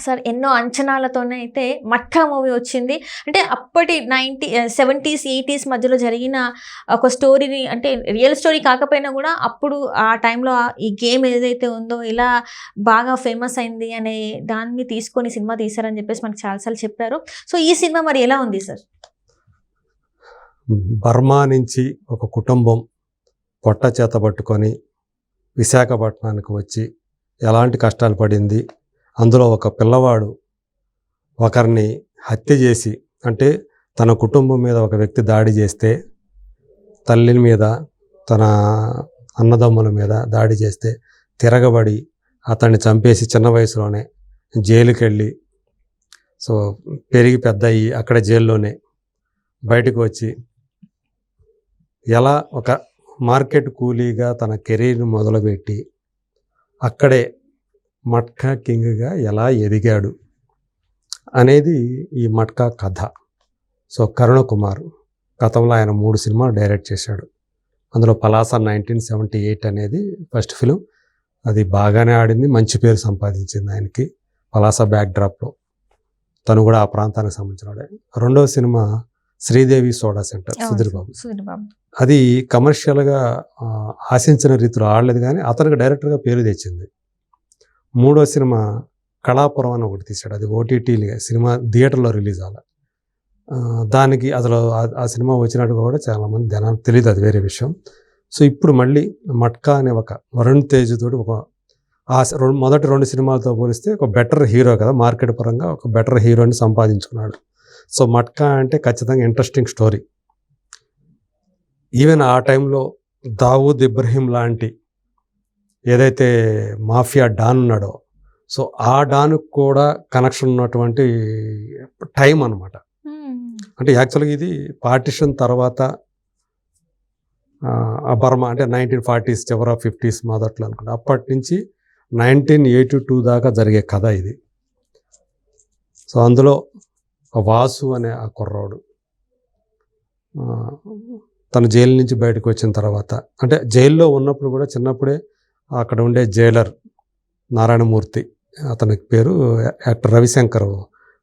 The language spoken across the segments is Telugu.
సార్ ఎన్నో అంచనాలతోనే అయితే 'మట్కా' మూవీ వచ్చింది. అంటే అప్పటి 70s, 80s మధ్యలో జరిగిన ఒక స్టోరీని, అంటే రియల్ స్టోరీ కాకపోయినా గూడా అప్పుడు ఆ టైంలో ఈ గేమ్ ఏదైతే ఉందో ఇలా బాగా ఫేమస్ అయింది అనే దాన్ని తీసుకొని సినిమా తీశారని జెప్పేసి మనకు చాలా సార్లు చెప్పారు. సో, ఈ సినిమా మరి ఎలా ఉంది సార్? బర్మా నుంచి ఒక కుటుంబం పొట్ట చేత పట్టుకొని విశాఖపట్నానికి వచ్చి ఎలాంటి కష్టాలు పడింది, అందులో ఒక పిల్లవాడు ఒకరిని హత్య చేసి, అంటే తన కుటుంబం మీద ఒక వ్యక్తి దాడి చేస్తే, తల్లి మీద తన అన్నదమ్ముల మీద దాడి చేస్తే తిరగబడి అతన్ని చంపేసి చిన్న వయసులోనే జైలుకి వెళ్ళి, సో పెరిగి పెద్ద అయ్యి అక్కడ జైల్లోనే బయటకు వచ్చి ఎలా ఒక మార్కెట్ కూలీగా తన కెరీర్ని మొదలుపెట్టి అక్కడే మట్కా కింగ్గా ఎలా ఎదిగాడు అనేది ఈ మట్కా కథ. సో కరుణ కుమార్ గతంలో ఆయన 3 సినిమాలు డైరెక్ట్ చేశాడు. అందులో పలాస 1978 అనేది ఫస్ట్ ఫిలిం. అది బాగానే ఆడింది, మంచి పేరు సంపాదించింది ఆయనకి పలాస బ్యాక్డ్రాప్లో. తను కూడా ఆ ప్రాంతానికి సంబంధించినవాడే. రెండవ cinema Sridevi soda center, Sudheer Babu. అది కమర్షియల్గా ఆశించిన రీతిలో ఆడలేదు, కానీ అతనికి డైరెక్టర్గా పేరు తెచ్చింది. మూడో సినిమా కళాపురం అని ఒకటి తీశాడు. అది ఓటీటీ సినిమా, థియేటర్లో రిలీజ్ అవ్వాలి. దానికి అసలు ఆ సినిమా వచ్చినట్టుగా కూడా చాలామంది జనానికి తెలియదు, అది వేరే విషయం. సో ఇప్పుడు మళ్ళీ మట్కా అనే ఒక వరుణ్ తేజ్ తోటి ఒక మొదటి 2 సినిమాలతో పోలిస్తే ఒక బెటర్ హీరో కదా, మార్కెట్ పరంగా ఒక బెటర్ హీరోని సంపాదించుకున్నాడు. సో మట్కా అంటే ఖచ్చితంగా ఇంట్రెస్టింగ్ స్టోరీ. ఈవెన్ ఆ టైంలో దావూద్ ఇబ్రహీం లాంటి ఏదైతే మాఫియా డాన్ ఉన్నాడో, సో ఆ డాన్కు కూడా కనెక్షన్ ఉన్నటువంటి టైం అనమాట. అంటే యాక్చువల్గా ఇది పార్టిషన్ తర్వాత బర్మా, అంటే 1940s చివర 50s మొదట్లో అనుకుంటా. అప్పటి నుంచి 1982 దాకా జరిగే కథ ఇది. సో అందులో వాసు అనే ఆ కుర్రాడు తను జైలు నుంచి బయటకు వచ్చిన తర్వాత, అంటే జైల్లో ఉన్నప్పుడు కూడా చిన్నప్పుడే అక్కడ ఉండే జైలర్ నారాయణమూర్తి, అతనికి పేరు యాక్టర్ రవిశంకర్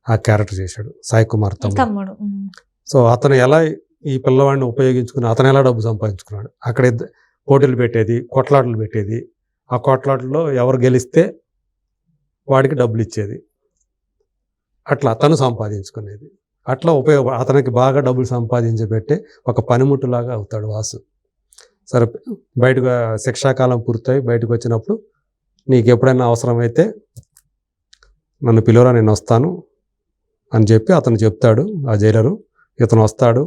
ఆ క్యారెక్టర్ చేశాడు, సాయి కుమార్ తమ్ముడు. సో అతను ఎలా ఈ పిల్లవాడిని ఉపయోగించుకుని అతను ఎలా డబ్బు సంపాదించుకున్నాడు. అక్కడ పోటీలు పెట్టేది, కొట్లాటలు పెట్టేది. ఆ కొట్లాటల్లో ఎవరు గెలిస్తే వాడికి డబ్బులు ఇచ్చేది. అట్లా తను సంపాదించుకునేది. అట్లా అతనికి బాగా డబ్బులు సంపాదించబెట్టే ఒక పనిముట్టులాగా అవుతాడు వాసు. సరే, బయటకు శిక్షాకాలం పూర్తయి బయటకు వచ్చినప్పుడు నీకు ఎప్పుడైనా అవసరమైతే నన్ను పిలువరా, నేను వస్తాను అని చెప్పి అతను చెప్తాడు. ఆ జైలరు ఇతను వస్తాడు.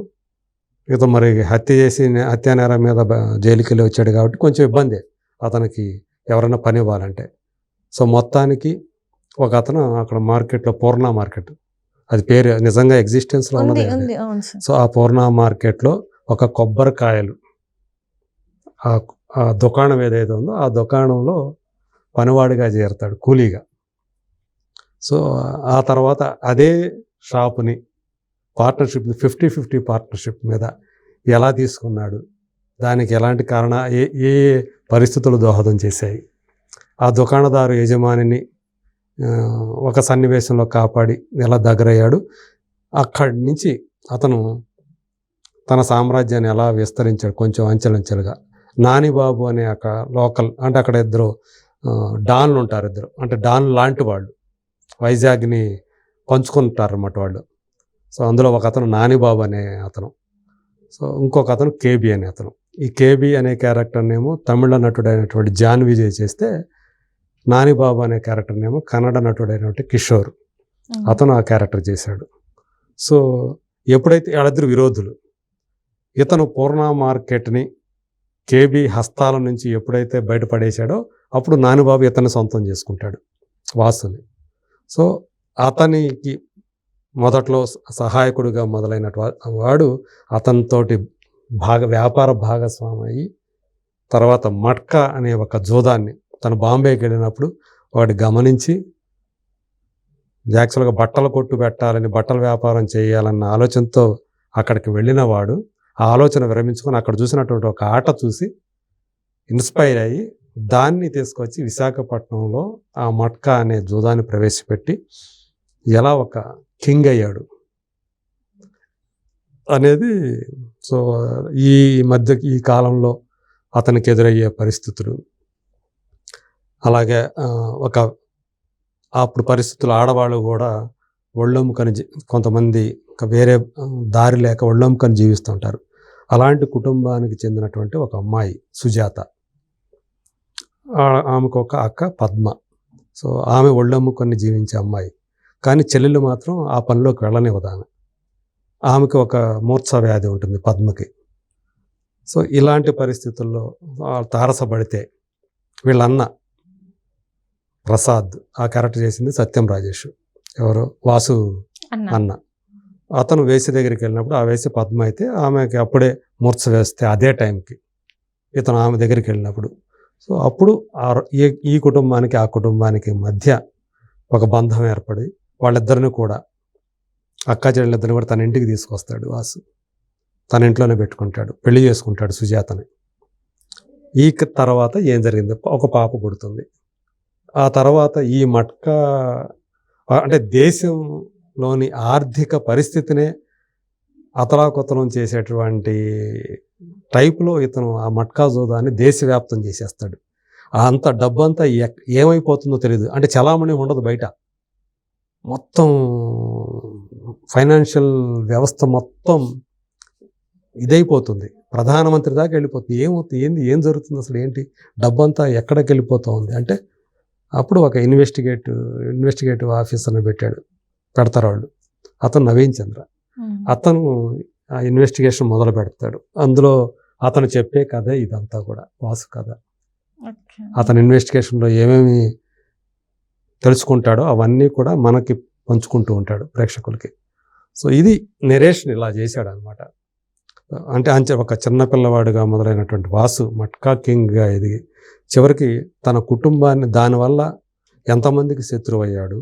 ఇతను మరి హత్యా నేరం మీద జైలుకి వెళ్ళి వచ్చాడు కాబట్టి కొంచెం ఇబ్బంది అతనికి ఎవరైనా పని ఇవ్వాలంటే. సో మొత్తానికి ఒక అతను అక్కడ మార్కెట్లో, పూర్ణ మార్కెట్, అది పేరు నిజంగా ఎగ్జిస్టెన్స్లో ఉన్నది. సో ఆ పూర్ణ మార్కెట్లో ఒక కొబ్బరికాయలు ఆ దుకాణం ఏదైతే ఉందో ఆ దుకాణంలో పనివాడిగా చేరుతాడు, కూలీగా. సో ఆ తర్వాత అదే షాపుని పార్ట్నర్షిప్, 50-50 పార్ట్నర్షిప్ మీద ఎలా తీసుకున్నాడు, దానికి ఎలాంటి ఏ పరిస్థితులు దోహదం చేశాయి, ఆ దుకాణదారు యజమానిని ఒక సన్నివేశంలో కాపాడి ఎలా దగ్గరయ్యాడు, అక్కడి నుంచి అతను తన సామ్రాజ్యాన్ని ఎలా విస్తరించాడు కొంచెం అంచెలంచెలుగా. నానిబాబు అనే ఒక లోకల్, అంటే అక్కడ ఇద్దరు డాన్లు ఉంటారు, అంటే డాన్ లాంటి వాళ్ళు వైజాగ్ని పంచుకుంటారు అన్నమాట వాళ్ళు. సో అందులో ఒక అతను నానిబాబు అనే అతను, సో ఇంకొక అతను కేబీ అనే అతను. ఈ కేబీ అనే క్యారెక్టర్నేమో తమిళ నటుడైనటువంటి జాన్ విజయ్ చేస్తే, నానిబాబు అనే క్యారెక్టర్నేమో కన్నడ నటుడైనటువంటి కిషోర్, అతను ఆ క్యారెక్టర్ చేశాడు. సో ఎప్పుడైతే వాళ్ళిద్దరు విరోధులు, ఇతను పూర్ణ మార్కెట్ని కేబీ హస్తాల నుంచి ఎప్పుడైతే బయటపడేశాడో అప్పుడు నానిబాబు ఇతన్ని సొంతం చేసుకుంటాడు, వాసుని. సో అతనికి మొదట్లో సహాయకుడిగా మొదలైన వాడు అతనితోటి వ్యాపార భాగస్వామి అయ్యి, తర్వాత మట్కా అనే ఒక జోదాన్ని తను బాంబేకి వెళ్ళినప్పుడు వాడు గమనించి, యాక్చువల్గా బట్టల కొట్టు పెట్టాలని, బట్టల వ్యాపారం చేయాలన్న ఆలోచనతో అక్కడికి వెళ్ళిన వాడు ఆ ఆలోచన విరమించుకొని అక్కడ చూసినటువంటి ఒక ఆట చూసి ఇన్స్పైర్ అయ్యి దాన్ని తీసుకొచ్చి విశాఖపట్నంలో ఆ మట్కా అనే జూదాన్ని ప్రవేశపెట్టి ఎలా ఒక కింగ్ అయ్యాడు అనేది. సో ఈ మధ్య ఈ కాలంలో అతనికి ఎదురయ్యే పరిస్థితులు, అలాగే అప్పుడు పరిస్థితులు ఆడవాళ్ళు కూడా ఒళ్ళొమ్ముకొని కొంతమంది వేరే దారి లేక ఒళ్ళొమ్ముకొని జీవిస్తుంటారు. అలాంటి కుటుంబానికి చెందినటువంటి ఒక అమ్మాయి సుజాత, ఆమెకు ఒక అక్క పద్మ. సో ఆమె ఒళ్ళొమ్ముకొని జీవించే అమ్మాయి, కానీ చెల్లెలు మాత్రం ఆ పనిలోకి వెళ్ళనివ్వదామె. ఆమెకు ఒక మూర్ఛ వ్యాధి ఉంటుంది పద్మకి. సో ఇలాంటి పరిస్థితుల్లో తారసపడితే వీళ్ళన్న ప్రసాద్, ఆ క్యారెక్టర్ చేసింది సత్యం రాజేష్, ఎవరు వాసు అన్న. అతను వేసి దగ్గరికి వెళ్ళినప్పుడు ఆ వేసి పద్మ అయితే ఆమెకి అప్పుడే మూర్ఛ వేస్తే అదే టైంకి ఇతను ఆమె దగ్గరికి వెళ్ళినప్పుడు, సో అప్పుడు ఈ కుటుంబానికి ఆ కుటుంబానికి మధ్య ఒక బంధం ఏర్పడి వాళ్ళిద్దరిని కూడా, అక్క చెల్లెలిద్దరిని కూడా తన ఇంటికి తీసుకొస్తాడు వాసు. తన ఇంట్లోనే పెట్టుకుంటాడు, పెళ్లి చేసుకుంటాడు సుజాతని. ఈ తర్వాత ఏం జరిగింది, ఒక పాప పుడుతుంది. ఆ తర్వాత ఈ మట్కా అంటే దేశంలోని ఆర్థిక పరిస్థితినే అతలాకుతలం చేసేటువంటి టైపులో ఇతను ఆ మట్కా జూదాన్ని దేశవ్యాప్తం చేసేస్తాడు. అంత డబ్బంతా ఏమైపోతుందో తెలియదు, అంటే చలామణి ఉండదు బయట. మొత్తం ఫైనాన్షియల్ వ్యవస్థ మొత్తం ఇదైపోతుంది, ప్రధానమంత్రి దాకా వెళ్ళిపోతుంది. ఏమవుతుంది, ఏం జరుగుతుంది, అసలు ఏంటి, డబ్బంతా ఎక్కడికి వెళ్ళిపోతూ ఉంది అంటే అప్పుడు ఒక ఇన్వెస్టిగేటివ్ ఆఫీసర్ని పెడతారు వాళ్ళు. అతను నవీన్ చంద్ర. అతను ఆ ఇన్వెస్టిగేషన్ మొదలు పెడతాడు. అందులో అతను చెప్పే కథ ఇదంతా కూడా వాసు కథ. అతను ఇన్వెస్టిగేషన్లో ఏమేమి తెలుసుకుంటాడో అవన్నీ కూడా మనకి పంచుకుంటూ ఉంటాడు ప్రేక్షకులకి. సో ఇది నెరేషన్ ఇలా చేశాడు అనమాట. అంటే ఒక చిన్నపిల్లవాడుగా మొదలైనటువంటి వాసు మట్కా కింగ్గా ఎదిగి చివరికి తన కుటుంబాన్ని దానివల్ల ఎంతమందికి శత్రువు అయ్యాడు,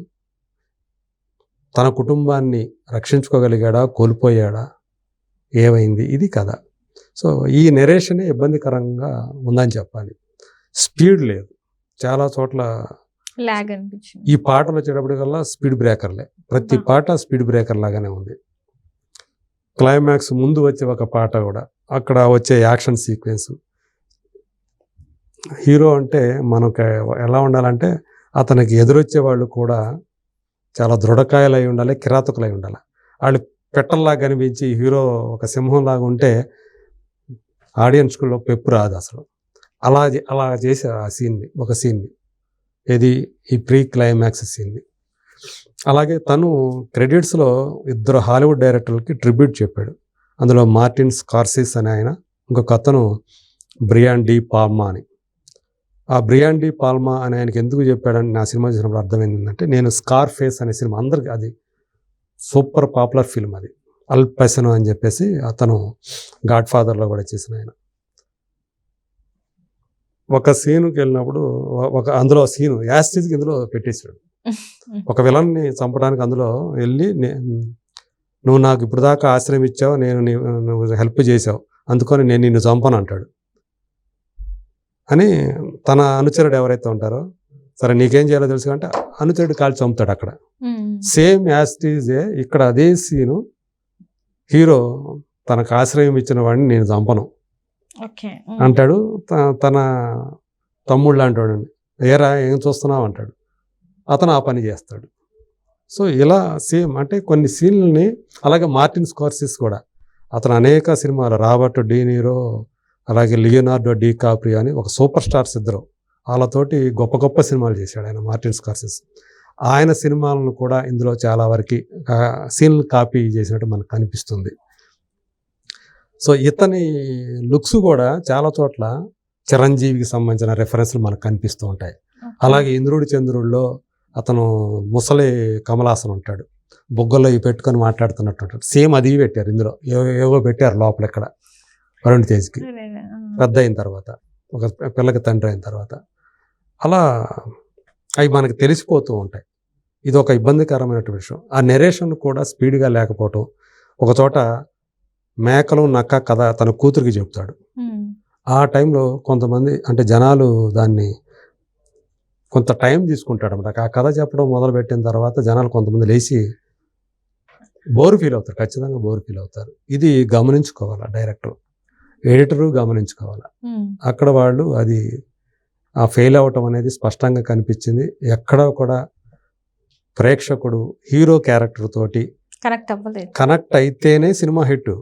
తన కుటుంబాన్ని రక్షించుకోగలిగాడా, కోల్పోయాడా, ఏమైంది, ఇది కథ. సో ఈ నెరేషనే ఇబ్బందికరంగా ఉందని చెప్పాలి. స్పీడ్ లేదు, చాలా చోట్ల లాగ్ అనిపించింది. ఈ పాటలు వచ్చేటప్పటికల్లా స్పీడ్ బ్రేకర్లే, ప్రతి పాట స్పీడ్ బ్రేకర్ లాగానే ఉంది. క్లైమాక్స్ ముందు వచ్చే ఒక పాట కూడా, అక్కడ వచ్చే యాక్షన్ సీక్వెన్స్, హీరో అంటే మనకు ఎలా ఉండాలంటే అతనికి ఎదురొచ్చే వాళ్ళు కూడా చాలా దృఢకాయలు అయి ఉండాలి, కిరాతకులు అయి ఉండాలి. వాళ్ళు పెట్టల్లాగా కనిపించి హీరో ఒక సింహంలాగా ఉంటే ఆడియన్స్లో పెప్పు రాదు అసలు. అలా చేసే ఆ సీన్ని ఇది ఈ ప్రీ క్లైమాక్స్ సీన్ని. అలాగే తను క్రెడిట్స్లో 2 హాలీవుడ్ డైరెక్టర్లకి ట్రిబ్యూట్ చెప్పాడు. అందులో మార్టిన్ స్కార్సిస్ అనే ఆయన, ఇంకొక అతను బ్రియాన్ డి పాల్మా అని. ఆ బ్రియాన్ డి పాల్మా అనే ఆయనకి ఎందుకు చెప్పాడని నా సినిమా చూసినప్పుడు అర్థమైంది ఏంటంటే, నేను స్కార్ ఫేస్ అనే సినిమా అందరికి అది సూపర్ పాపులర్ ఫిల్మ్, అది అల్ పసినో అని చెప్పేసి అతను గాడ్ ఫాదర్లో కూడా చేసిన ఆయన. ఒక సీన్కి వెళ్ళినప్పుడు అందులో సీను యాస్టిజ్కి ఇందులో పెట్టేశాడు. ఒక విలన్ని చంపడానికి అందులో వెళ్ళి, నువ్వు నాకు ఇప్పుడు దాకా ఆశ్రయం ఇచ్చావు, నువ్వు హెల్ప్ చేసావు, అందుకని నేను నిన్ను చంపను అంటాడు అని. తన అనుచరుడు ఎవరైతే ఉంటారో, సరే నీకేం చేయాలో తెలుసు అంటే అనుచరుడు కాల్చి చంపుతాడు అక్కడ. సేమ్ యాస్టిజే ఇక్కడ అదే సీను, హీరో తనకు ఆశ్రయం ఇచ్చిన వాడిని నేను చంపను అంటాడు. తన తమ్ముళ్ళు అంటాడు, ఏరా ఏం చూస్తున్నావు అంటాడు. అతను ఆ పని చేస్తాడు. సో ఇలా సేమ్ అంటే కొన్ని సీన్లని. అలాగే మార్టిన్ స్కార్సిస్ కూడా, అతను అనేక సినిమాలు, రాబర్ట్ డి నీరో అలాగే లియోనార్డో డి కాప్రియో అని ఒక సూపర్ స్టార్స్ ఇద్దరు, వాళ్ళతోటి గొప్ప గొప్ప సినిమాలు చేశాడు ఆయన మార్టిన్ స్కార్సిస్. ఆయన సినిమాలను కూడా ఇందులో చాలా వరకు సీన్లు కాపీ చేసినట్టు మనకు కనిపిస్తుంది. సో ఇతని లుక్స్ కూడా చాలా చోట్ల చిరంజీవికి సంబంధించిన రెఫరెన్స్లు మనకు కనిపిస్తూ ఉంటాయి. అలాగే ఇంద్రుడి చంద్రుడిలో అతను ముసలి కమలాసన్ ఉంటాడు, బొగ్గల్లో ఇవి పెట్టుకొని మాట్లాడుతున్నట్టు ఉంటాడు. సేమ్ అది పెట్టారు ఇందులో, ఏవో పెట్టారు లోపల ఇక్కడ వరుణ్ తేజ్కి పెద్ద అయిన తర్వాత, ఒక పిల్లకి తండ్రి అయిన తర్వాత. అలా అవి మనకు తెలిసిపోతూ ఉంటాయి. ఇది ఒక ఇబ్బందికరమైన విషయం. ఆ నెరేషన్ కూడా స్పీడ్గా లేకపోవటం. ఒక చోట మేకలు నక్క కథ తన కూతురికి చెప్తాడు. ఆ టైంలో కొంతమంది అంటే జనాలు దాన్ని కొంత టైం తీసుకుంటాడు అనమాట. ఆ కథ చెప్పడం మొదలుపెట్టిన తర్వాత జనాలు కొంతమంది లేచి బోర్ ఫీల్ అవుతారు, ఖచ్చితంగా బోర్ ఫీల్ అవుతారు. ఇది గమనించుకోవాలి డైరెక్టర్, ఎడిటరు గమనించుకోవాలి. అక్కడ వాళ్ళు అది ఆ ఫెయిల్ అవటం అనేది స్పష్టంగా కనిపించింది. ఎక్కడ కూడా ప్రేక్షకుడు హీరో క్యారెక్టర్ తోటి కనెక్ట్ అయితేనే సినిమా హిట్.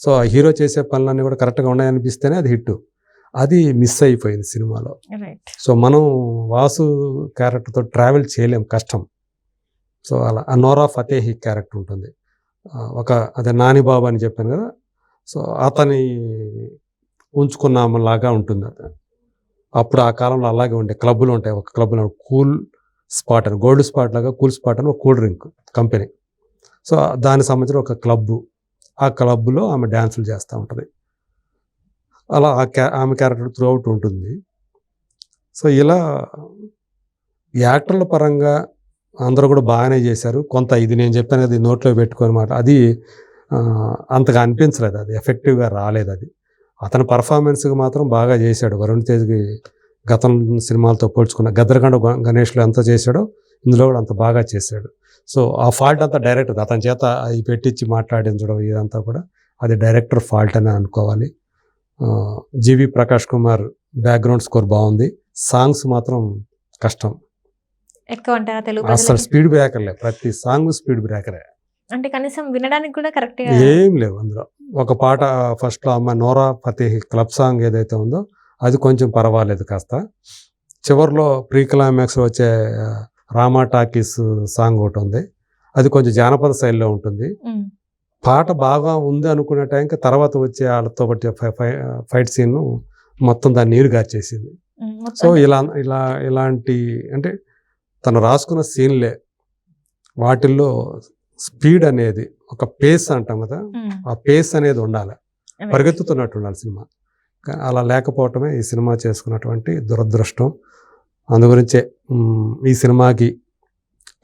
సో ఆ హీరో చేసే పనులన్నీ కూడా కరెక్ట్గా ఉన్నాయనిపిస్తేనే అది హిట్. అది మిస్ అయిపోయింది సినిమాలో. సో మనం వాసు క్యారెక్టర్తో ట్రావెల్ చేయలేం, కష్టం. సో అలా నోరా ఫతేహి క్యారెక్టర్ ఉంటుంది, అదే నాని బాబు అని చెప్పాను కదా. సో అతని ఉంచుకున్నామలాగా ఉంటుంది. అప్పుడు ఆ కాలంలో అలాగే ఉండే క్లబ్బులు ఉంటాయి. ఒక క్లబ్లో కూల్ స్పాట్ అని, గోల్డ్ స్పాట్ లాగా కూల్ స్పాట్ అని ఒక కూల్ డ్రింక్ కంపెనీ. సో దానికి సంబంధించిన ఒక క్లబ్బు, ఆ క్లబ్లో ఆమె డ్యాన్సులు చేస్తూ ఉంటుంది. అలా ఆమె క్యారెక్టర్ త్రూ అవుట్ ఉంటుంది. సో ఇలా యాక్టర్ల పరంగా అందరూ కూడా బాగానే చేశారు. కొంత ఇది నేను చెప్పాను కదా, నోట్లో పెట్టుకోని మాట, అది అంతగా అనిపించలేదు, అది ఎఫెక్టివ్గా రాలేదు. అది అతని పర్ఫార్మెన్స్కి మాత్రం బాగా చేశాడు. వరుణ్ తేజ్కి గతం సినిమాలతో పోల్చుకున్న గద్దరగండ గణేష్లో ఎంత చేశాడో ఇందులో కూడా అంత బాగా చేశాడు. సో ఆ ఫాల్ట్ అంతా డైరెక్టర్, అతని చేత అవి పెట్టించి మాట్లాడించడం ఇదంతా కూడా అది డైరెక్టర్ ఫాల్ట్ అని అనుకోవాలి. జీవి ప్రకాష్ కుమార్ బ్యాక్గ్రౌండ్ స్కోర్ బాగుంది. సాంగ్స్ మాత్రం కష్టం, ఎక్కువ అంటారా తెలుగు అసలు స్పీడ్ బ్రేకర్లే, ప్రతి సాంగ్ స్పీడ్ బ్రేకరే. అంటే కనీసం వినడానికి కూడా కరెక్ట్ ఏం లేవు అందులో. ఒక పాట ఫస్ట్లో అమ్మాయి నోరా ఫతేహి క్లబ్ సాంగ్ ఏదైతే ఉందో అది కొంచెం పర్వాలేదు కాస్త. చివరిలో ప్రీ క్లైమాక్స్లో వచ్చే రామా టాకీస్ సాంగ్ ఒకటి ఉంది, అది కొంచెం జానపద శైలిలో ఉంటుంది. పాట బాగా ఉంది అనుకునే టైంకి తర్వాత వచ్చే వాళ్ళతో బట్టి ఫైట్ సీన్ మొత్తం దాన్ని నీరు గార్చేసింది. సో ఇలాంటి అంటే తను రాసుకున్న సీన్లే, వాటిల్లో స్పీడ్ అనేది, ఒక పేస్ అంటాం కదా, ఆ పేస్ అనేది ఉండాలి, పరిగెత్తుతున్నట్టు ఉండాలి సినిమా. అలా లేకపోవటమే ఈ సినిమా చేసుకున్నటువంటి దురదృష్టం. అందుగురించే ఈ సినిమాకి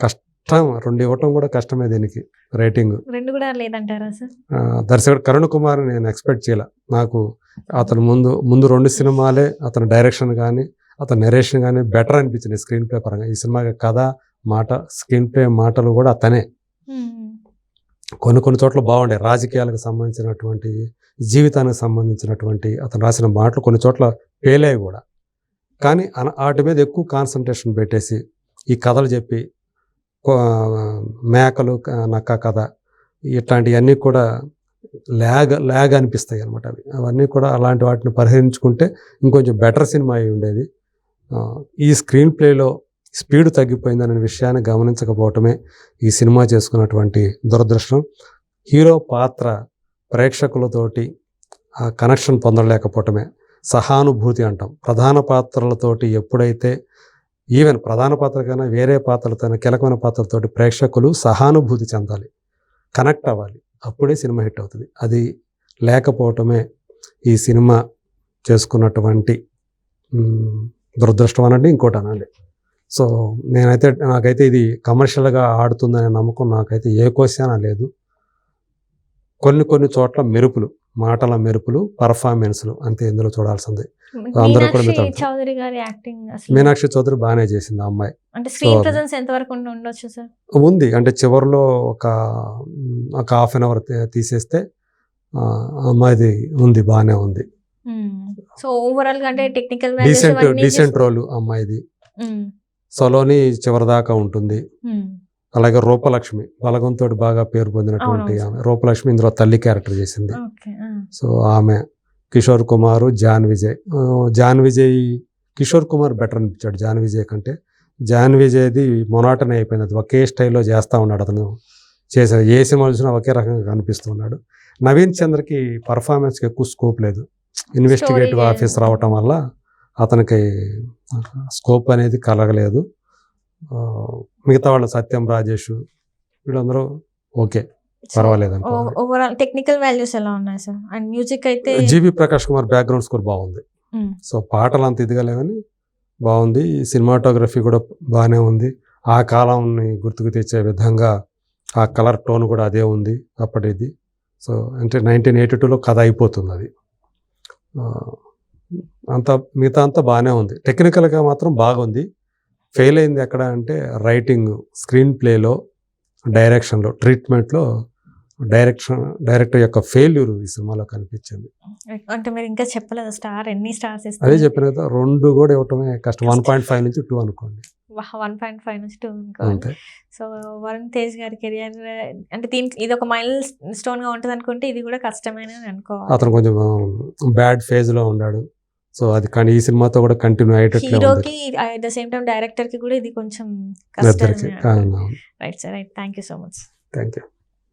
కష్టం 2 ఇవ్వటం కూడా కష్టమే. దీనికి రేటింగ్ 2 కూడా లేదంటారా సార్? దర్శకుడు కరుణ్ కుమార్ నేను ఎక్స్పెక్ట్ చేయలే. నాకు అతను ముందు 2 సినిమాలే అతని డైరెక్షన్ కానీ అతని నెరేషన్ కానీ బెటర్ అనిపించింది స్క్రీన్ ప్లే పరంగా. ఈ సినిమాకి కథ, మాట, స్క్రీన్ ప్లే, మాటలు కూడా అతనే. కొన్ని చోట్ల బాగుండే, రాజకీయాలకు సంబంధించినటువంటి, జీవితానికి సంబంధించినటువంటి అతను రాసిన మాటలు కొన్ని చోట్ల పేలాయి కూడా. కానీ వాటి మీద ఎక్కువ కాన్సన్ట్రేషన్ పెట్టేసి ఈ కథలు చెప్పి మేకలు నక్క కథ ఇట్లాంటివన్నీ కూడా ల్యాగ్ అనిపిస్తాయి అనమాట. అవన్నీ కూడా అలాంటి వాటిని పరిహరించుకుంటే ఇంకొంచెం బెటర్ సినిమా అయి ఉండేది. ఈ స్క్రీన్ ప్లేలో స్పీడ్ తగ్గిపోయిందనే విషయాన్ని గమనించకపోవటమే ఈ సినిమా చేసుకున్నటువంటి దురదృష్టం. హీరో పాత్ర ప్రేక్షకులతోటి ఆ కనెక్షన్ పొందలేకపోవటమే, సహానుభూతి అంటాం. ప్రధాన పాత్రలతోటి ఎప్పుడైతే, ఈవెన్ ప్రధాన పాత్ర కన్నా వేరే పాత్రలతో, కీలకమైన పాత్రలతోటి ప్రేక్షకులు సహానుభూతి చెందాలి, కనెక్ట్ అవ్వాలి, అప్పుడే సినిమా హిట్ అవుతుంది. అది లేకపోవటమే ఈ సినిమా చేసుకున్నటువంటి దురదృష్టం అనండి, ఇంకోటి అనండి. సో నాకైతే ఇది కమర్షియల్గా ఆడుతుందనే నమ్మకం నాకైతే ఏ క్వశ్చన్ లేదు. కొన్ని చోట్ల మెరుపులు, మాటల మెరుపులు, పర్ఫార్మెన్స్లు అంతే ఇందులో చూడాల్సింది. అందరూ కూడా మీనాక్షి చౌదరి బాగానే చేసింది ఆ అమ్మాయి. ఉంది అంటే చివరిలో ఒక ½ అన్ అవర్ తీసేస్తే అమ్మాయిది ఉంది, బాగానే ఉంది. సో ఓవరాల్ గా అంటే టెక్నికల్ డీసెంట్ రోల్ అమ్మాయిది. సలోని చివరిదాకా ఉంటుంది. అలాగే రూపలక్ష్మి బలగంతో బాగా పేరు పొందినటువంటి ఆమె రూపలక్ష్మి ఇందులో తల్లి క్యారెక్టర్ చేసింది. సో ఆమె, కిషోర్ కుమార్, జాన్ విజయ్ కిషోర్ కుమార్ బెటర్ అనిపించాడు జాన్ విజయ్ కంటే. జాన్ విజయ్ది మొనాటనే అయిపోయింది, అది ఒకే స్టైల్లో చేస్తూ ఉన్నాడు అతను. చేసే ఏ సినిమా చూసినా ఒకే రకంగా కనిపిస్తూ ఉన్నాడు. నవీన్ చంద్రకి పర్ఫార్మెన్స్కి ఎక్కువ స్కోప్ లేదు, ఇన్వెస్టిగేటివ్ ఆఫీసర్ అవటం వల్ల అతనికి స్కోప్ అనేది కలగలేదు. మిగతా వాళ్ళు సత్యం, రాజేష్ వీళ్ళందరూ ఓకే, పర్వాలేదు. ఓవరాల్ టెక్నికల్ వాల్యూస్ ఎలా ఉన్నాయి సార్? అండ్ మ్యూజిక్ అయితే జీవి ప్రకాష్ కుమార్ బ్యాక్గ్రౌండ్ స్కోర్ బాగుంది. సో పాటలు అంత ఇదిగా లేవని బాగుంది. సినిమాటోగ్రఫీ కూడా బాగానే ఉంది. ఆ కాలంని గుర్తుకు తెచ్చే విధంగా ఆ కలర్ టోన్ కూడా అదే ఉంది అప్పటిది. సో అంటే 1982లో కథ అయిపోతుంది అది. మిగతా అంతా బాగానే ఉంది. టెక్నికల్గా మాత్రం బాగుంది. ఫెయిల్ అయింది ఎక్కడ అంటే రైటింగ్, స్క్రీన్ ప్లేలో, డైరెక్షన్లో, ట్రీట్మెంట్లో డైరెక్టర్ యొక్క ఫెయిల్యూర్ ఈ సినిమాలో కనిపించింది. అంటే మీరు ఇంకా చెప్పలేదు స్టార్ ఎన్ని స్టార్స్ అదే ఇస్తారు? చెప్పిన కదా, 2 కూడా ఇవ్వటమే కష్టం. 1.5 నుంచి 2 అనుకోండి 1.5 నుంచి 2 అనుకోవాలి. అంతే. సో వరుణ్ తేజ్ గారి కెరియర్ అంటే దీనికి ఇది ఒక మైల్ స్టోన్ గా ఉంటుంది అనుకుంటే ఇది కూడా కష్టమైన అనుకోవాలి. అతను కొంచెం బ్యాడ్ ఫేజ్లో ఉన్నాడు. సో అది కానీ ఈ సినిమాతో కూడా కంటిన్యూ అయ్యేటట్లే ఉంది హీరోకి at the same time director కి కూడా ఇది కొంచెం కష్టం. ఇద్దరికి. Right sir, right. Thank you so much. Thank you.